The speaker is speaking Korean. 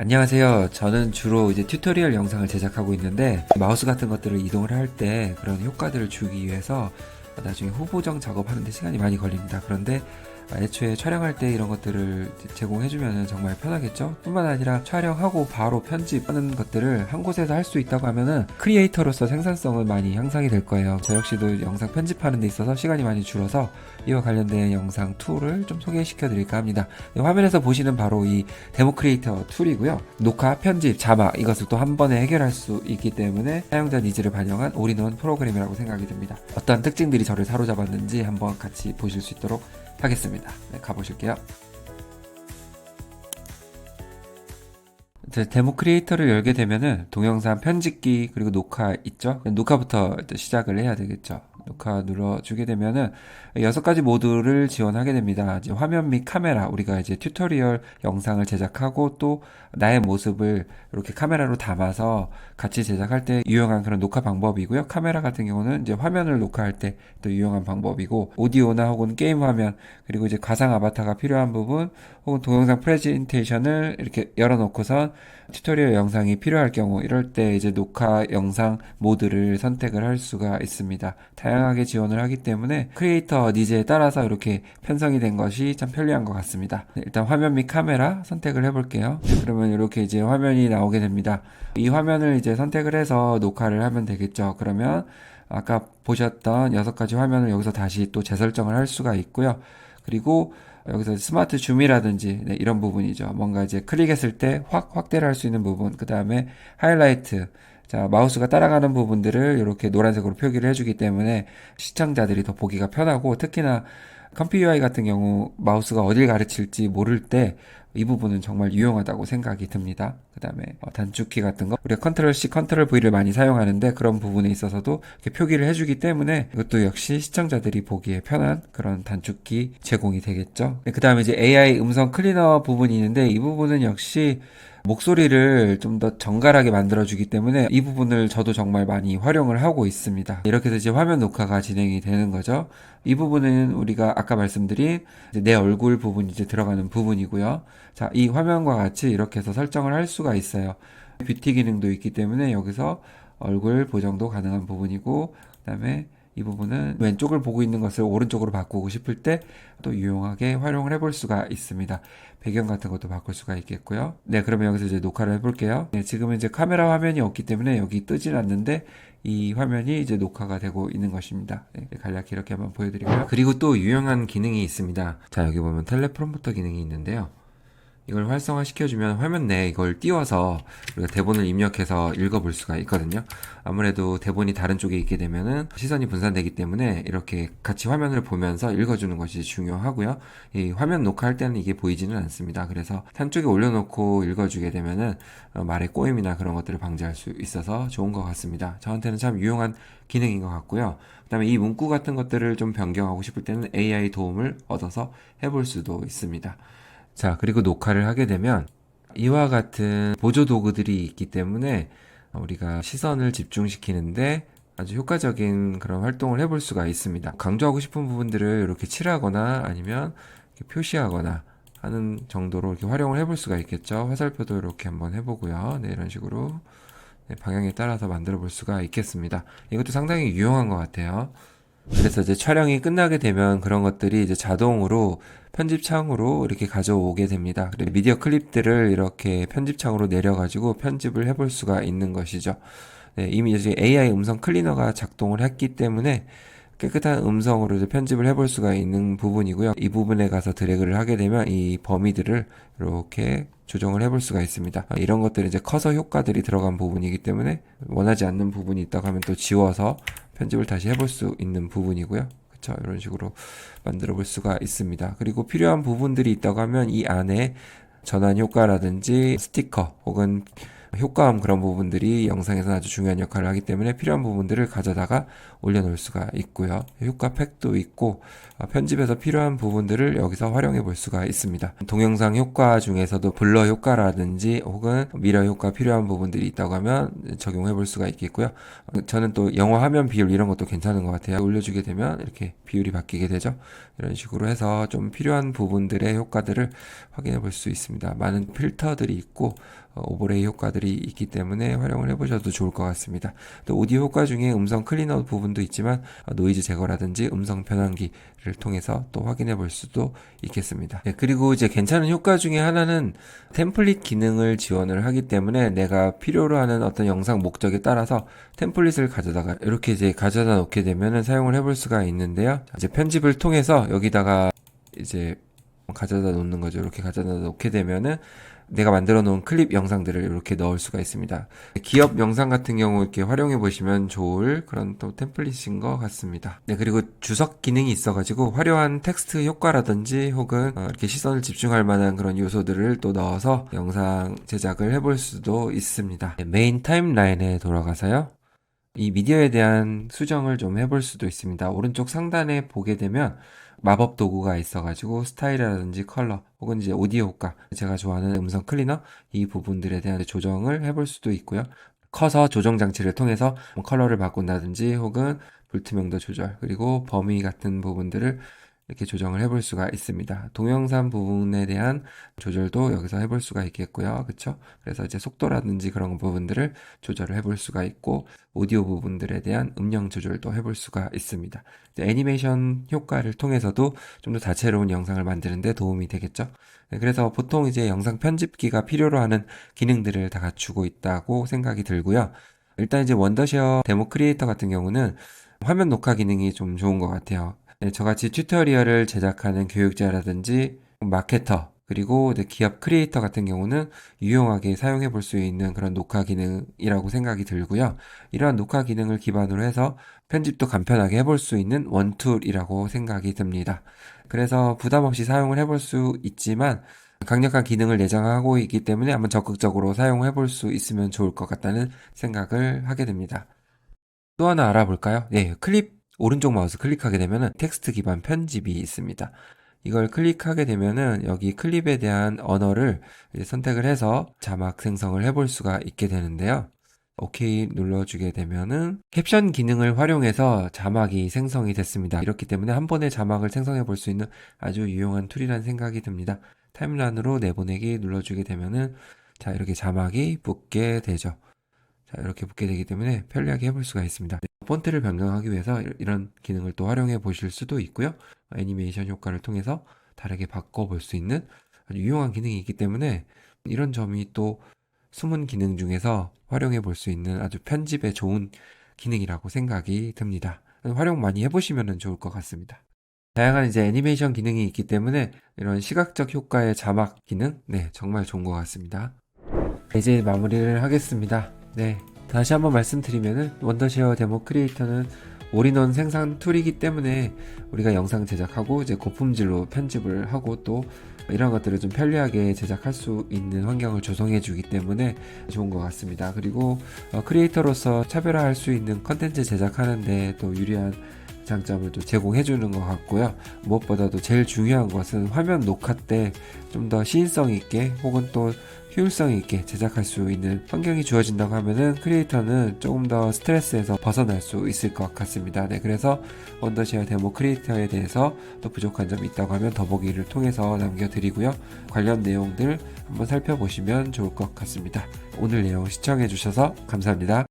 안녕하세요. 저는 주로 이제 튜토리얼 영상을 제작하고 있는데 마우스 같은 것들을 이동을 할 때 그런 효과들을 주기 위해서 나중에 후보정 작업하는데 시간이 많이 걸립니다. 그런데 애초에 촬영할 때 이런 것들을 제공해주면 정말 편하겠죠? 뿐만 아니라 촬영하고 바로 편집하는 것들을 한 곳에서 할 수 있다고 하면은 크리에이터로서 생산성은 많이 향상이 될 거예요. 저 역시도 영상 편집하는 데 있어서 시간이 많이 줄어서 이와 관련된 영상 툴을 좀 소개시켜 드릴까 합니다. 화면에서 보시는 바로 이 데모 크리에이터 툴이고요. 녹화, 편집, 자막 이것을 또 한 번에 해결할 수 있기 때문에 사용자 니즈를 반영한 올인원 프로그램이라고 생각이 듭니다. 어떤 특징들이 저를 사로잡았는지 한번 같이 보실 수 있도록 하겠습니다. 네, 가보실게요. 데모 크리에이터를 열게 되면은 동영상 편집기 그리고 녹화 있죠? 녹화부터 시작을 해야 되겠죠. 녹화 눌러주게 되면은 6가지 모드를 지원하게 됩니다. 이제 화면 및 카메라, 우리가 이제 튜토리얼 영상을 제작하고 또 나의 모습을 이렇게 카메라로 담아서 같이 제작할 때 유용한 그런 녹화 방법이고요. 카메라 같은 경우는 이제 화면을 녹화할 때 또 유용한 방법이고, 오디오나 혹은 게임 화면, 그리고 이제 가상 아바타가 필요한 부분, 혹은 동영상 프레젠테이션을 이렇게 열어놓고선 튜토리얼 영상이 필요할 경우, 이럴 때 이제 녹화 영상 모드를 선택을 할 수가 있습니다. 다양하게 지원을 하기 때문에 크리에이터 니즈에 따라서 이렇게 편성이 된 것이 참 편리한 것 같습니다. 일단 화면 및 카메라 선택을 해볼게요. 그러면 이렇게 이제 화면이 나오게 됩니다. 이 화면을 이제 선택을 해서 녹화를 하면 되겠죠. 그러면 아까 보셨던 6가지 화면을 여기서 다시 또 재설정을 할 수가 있고요. 그리고 여기서 스마트 줌이라든지 이런 부분이죠. 뭔가 이제 클릭했을 때 확대를 할 수 있는 부분, 그 다음에 하이라이트, 자, 마우스가 따라가는 부분들을 이렇게 노란색으로 표기를 해주기 때문에 시청자들이 더 보기가 편하고, 특히나 컴퓨 UI 같은 경우 마우스가 어딜 가르칠지 모를 때 이 부분은 정말 유용하다고 생각이 듭니다. 그 다음에 단축키 같은 거, 우리가 컨트롤 C, 컨트롤 V를 많이 사용하는데 그런 부분에 있어서도 이렇게 표기를 해주기 때문에 이것도 역시 시청자들이 보기에 편한 그런 단축키 제공이 되겠죠. 그 다음에 이제 AI 음성 클리너 부분이 있는데 이 부분은 역시 목소리를 좀 더 정갈하게 만들어주기 때문에 이 부분을 저도 정말 많이 활용을 하고 있습니다. 이렇게 해서 이제 화면 녹화가 진행이 되는 거죠. 이 부분은 우리가 아까 말씀드린 내 얼굴 부분이 이제 들어가는 부분이고요. 자, 이 화면과 같이 이렇게 해서 설정을 할 수가 있어요. 뷰티 기능도 있기 때문에 여기서 얼굴 보정도 가능한 부분이고, 그 다음에 이 부분은 왼쪽을 보고 있는 것을 오른쪽으로 바꾸고 싶을 때 또 유용하게 활용을 해볼 수가 있습니다. 배경 같은 것도 바꿀 수가 있겠고요. 네, 그러면 여기서 이제 녹화를 해볼게요. 네, 지금은 이제 카메라 화면이 없기 때문에 여기 뜨진 않는데 이 화면이 이제 녹화가 되고 있는 것입니다. 네, 간략히 이렇게 한번 보여드리고요. 그리고 또 유용한 기능이 있습니다. 자, 여기 보면 텔레프롬프터 기능이 있는데요. 이걸 활성화 시켜주면 화면 내에 이걸 띄워서 우리가 대본을 입력해서 읽어볼 수가 있거든요. 아무래도 대본이 다른 쪽에 있게 되면은 시선이 분산되기 때문에 이렇게 같이 화면을 보면서 읽어주는 것이 중요하고요. 이 화면 녹화할 때는 이게 보이지는 않습니다. 그래서 한쪽에 올려놓고 읽어주게 되면은 말의 꼬임이나 그런 것들을 방지할 수 있어서 좋은 것 같습니다. 저한테는 참 유용한 기능인 것 같고요. 그 다음에 이 문구 같은 것들을 좀 변경하고 싶을 때는 AI 도움을 얻어서 해볼 수도 있습니다. 자, 그리고 녹화를 하게 되면 이와 같은 보조 도구들이 있기 때문에 우리가 시선을 집중시키는데 아주 효과적인 그런 활동을 해볼 수가 있습니다. 강조하고 싶은 부분들을 이렇게 칠하거나 아니면 이렇게 표시하거나 하는 정도로 이렇게 활용을 해볼 수가 있겠죠. 화살표도 이렇게 한번 해보고요. 네, 이런 식으로 방향에 따라서 만들어 볼 수가 있겠습니다. 이것도 상당히 유용한 것 같아요. 그래서 이제 촬영이 끝나게 되면 그런 것들이 이제 자동으로 편집창으로 이렇게 가져오게 됩니다. 그리고 미디어 클립들을 이렇게 편집창으로 내려가지고 편집을 해볼 수가 있는 것이죠. 네, 이미 이제 AI 음성 클리너가 작동을 했기 때문에 깨끗한 음성으로 이제 편집을 해볼 수가 있는 부분이고요. 이 부분에 가서 드래그를 하게 되면 이 범위들을 이렇게 조정을 해볼 수가 있습니다. 이런 것들은 이제 커서 효과들이 들어간 부분이기 때문에 원하지 않는 부분이 있다고 하면 또 지워서 편집을 다시 해볼 수 있는 부분이고요. 그쵸? 이런 식으로 만들어 볼 수가 있습니다. 그리고 필요한 부분들이 있다고 하면 이 안에 전환 효과라든지 스티커 혹은 효과음 그런 부분들이 영상에서 아주 중요한 역할을 하기 때문에 필요한 부분들을 가져다가 올려놓을 수가 있고요. 효과 팩도 있고 편집에서 필요한 부분들을 여기서 활용해 볼 수가 있습니다. 동영상 효과 중에서도 블러 효과라든지 혹은 미러 효과 필요한 부분들이 있다고 하면 적용해 볼 수가 있겠고요. 저는 또 영화 화면 비율 이런 것도 괜찮은 것 같아요. 올려주게 되면 이렇게 비율이 바뀌게 되죠. 이런 식으로 해서 좀 필요한 부분들의 효과들을 확인해 볼 수 있습니다. 많은 필터들이 있고 오버레이 효과들이 있기 때문에 활용을 해보셔도 좋을 것 같습니다. 또 오디오 효과 중에 음성 클리너 부분도 있지만 노이즈 제거라든지 음성 변환기를 통해서 또 확인해 볼 수도 있겠습니다. 네, 그리고 이제 괜찮은 효과 중에 하나는 템플릿 기능을 지원을 하기 때문에 내가 필요로 하는 어떤 영상 목적에 따라서 템플릿을 가져다가 이렇게 이제 가져다 놓게 되면은 사용을 해볼 수가 있는데요. 이제 편집을 통해서 여기다가 이제 가져다 놓는 거죠. 이렇게 가져다 놓게 되면은 내가 만들어 놓은 클립 영상들을 이렇게 넣을 수가 있습니다. 기업 영상 같은 경우 이렇게 활용해 보시면 좋을 그런 또 템플릿인 것 같습니다. 네, 그리고 주석 기능이 있어가지고 화려한 텍스트 효과라든지 혹은 이렇게 시선을 집중할 만한 그런 요소들을 또 넣어서 영상 제작을 해볼 수도 있습니다. 네, 메인 타임라인에 돌아가서요. 이 미디어에 대한 수정을 좀 해볼 수도 있습니다. 오른쪽 상단에 보게 되면 마법 도구가 있어가지고 스타일이라든지 컬러 혹은 이제 오디오 효과, 제가 좋아하는 음성 클리너 이 부분들에 대한 조정을 해볼 수도 있고요. 커서 조정 장치를 통해서 컬러를 바꾼다든지 혹은 불투명도 조절, 그리고 범위 같은 부분들을 이렇게 조정을 해볼 수가 있습니다. 동영상 부분에 대한 조절도 여기서 해볼 수가 있겠고요. 그쵸? 그래서 이제 속도라든지 그런 부분들을 조절을 해볼 수가 있고, 오디오 부분들에 대한 음량 조절도 해볼 수가 있습니다. 애니메이션 효과를 통해서도 좀 더 다채로운 영상을 만드는데 도움이 되겠죠? 네, 그래서 보통 이제 영상 편집기가 필요로 하는 기능들을 다 갖추고 있다고 생각이 들고요. 일단 이제 원더쉐어 데모 크리에이터 같은 경우는 화면 녹화 기능이 좀 좋은 것 같아요. 네, 저같이 튜토리얼을 제작하는 교육자라든지 마케터, 그리고 기업 크리에이터 같은 경우는 유용하게 사용해 볼 수 있는 그런 녹화 기능이라고 생각이 들고요. 이러한 녹화 기능을 기반으로 해서 편집도 간편하게 해볼 수 있는 원툴이라고 생각이 듭니다. 그래서 부담 없이 사용을 해볼 수 있지만 강력한 기능을 내장하고 있기 때문에 한번 적극적으로 사용해 볼 수 있으면 좋을 것 같다는 생각을 하게 됩니다. 또 하나 알아볼까요? 네, 클립 오른쪽 마우스 클릭하게 되면은 텍스트 기반 편집이 있습니다. 이걸 클릭하게 되면은 여기 클립에 대한 언어를 선택을 해서 자막 생성을 해볼 수가 있게 되는데요. 오케이 눌러주게 되면은 캡션 기능을 활용해서 자막이 생성이 됐습니다. 이렇기 때문에 한 번에 자막을 생성해 볼 수 있는 아주 유용한 툴이라는 생각이 듭니다. 타임라인으로 내보내기 눌러주게 되면은 자, 이렇게 자막이 붙게 되죠. 자, 이렇게 붙게 되기 때문에 편리하게 해볼 수가 있습니다. 폰트를 변경하기 위해서 이런 기능을 또 활용해 보실 수도 있고요. 애니메이션 효과를 통해서 다르게 바꿔볼 수 있는 아주 유용한 기능이 있기 때문에 이런 점이 또 숨은 기능 중에서 활용해 볼 수 있는 아주 편집에 좋은 기능이라고 생각이 듭니다. 활용 많이 해보시면 좋을 것 같습니다. 다양한 이제 애니메이션 기능이 있기 때문에 이런 시각적 효과의 자막 기능, 네, 정말 좋은 것 같습니다. 이제 마무리를 하겠습니다. 네, 다시 한번 말씀드리면은 원더쉐어 데모 크리에이터는 올인원 생산 툴이기 때문에 우리가 영상 제작하고 이제 고품질로 편집을 하고 또 이런 것들을 좀 편리하게 제작할 수 있는 환경을 조성해 주기 때문에 좋은 것 같습니다. 그리고 크리에이터로서 차별화할 수 있는 컨텐츠 제작하는데 또 유리한 장점을 또 제공해 주는 것 같고요. 무엇보다도 제일 중요한 것은 화면 녹화 때 좀 더 시인성 있게 혹은 또 효율성 있게 제작할 수 있는 환경이 주어진다고 하면은 크리에이터는 조금 더 스트레스에서 벗어날 수 있을 것 같습니다. 네, 그래서 원더쉐어 데모 크리에이터에 대해서 또 부족한 점이 있다고 하면 더보기를 통해서 남겨드리고요. 관련 내용들 한번 살펴보시면 좋을 것 같습니다. 오늘 내용 시청해 주셔서 감사합니다.